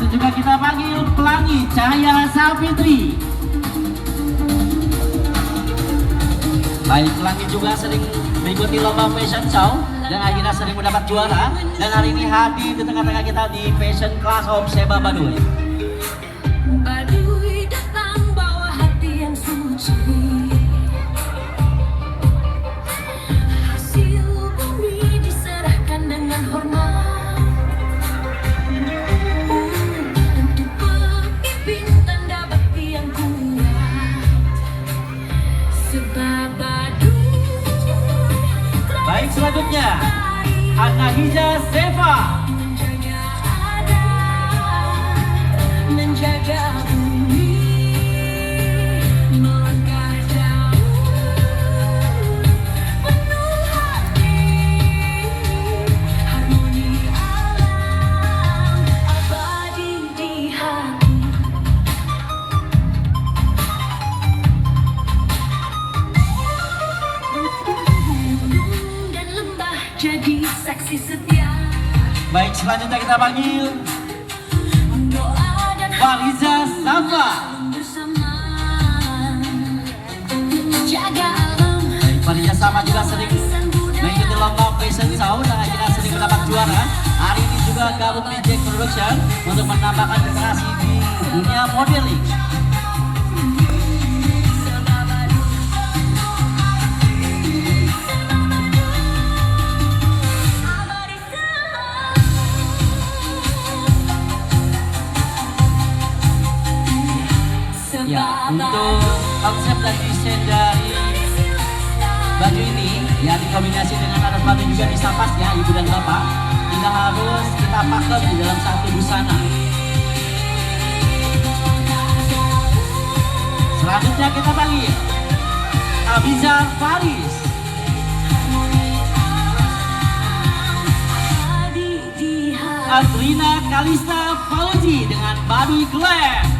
Selanjutnya juga kita panggil Pelangi Cahaya Safitri. Baik, Pelangi juga sering mengikuti lomba fashion show dan akhirnya sering mendapat juara, dan hari ini hadir di tengah-tengah kita di Fashion Class of Seba Baduy. Baduy datang bawa hati yang suci, hasil bumi diserahkan dengan hormat untuk pemimpin tanda bakti yang kuat, sebab Baduy. Baik, selanjutnya Anahija Seva. Menjaga bumi, melangkah jauh, penuh hati, harmoni alam, abadi di hati. Gunung dan lembah jadi saksi setia. Baik, selanjutnya kita panggil Fariza Safa. Bersama jaga alam. Fariza Safa juga sering mengikuti lomba fashion show dan akhirnya sering mendapat juara. Hari ini juga gabung di Jack Production untuk menambahkan literasi di dunia modeling. Ya, untuk konsep dan desain dari baju ini ya dikombinasi dengan alat batu juga di sapas ya ibu dan bapak, tidak harus kita pakai di dalam satu busana. Selanjutnya kita panggil Abizar Faris. Adrina Kalista Fauzi dengan Baduy Glam.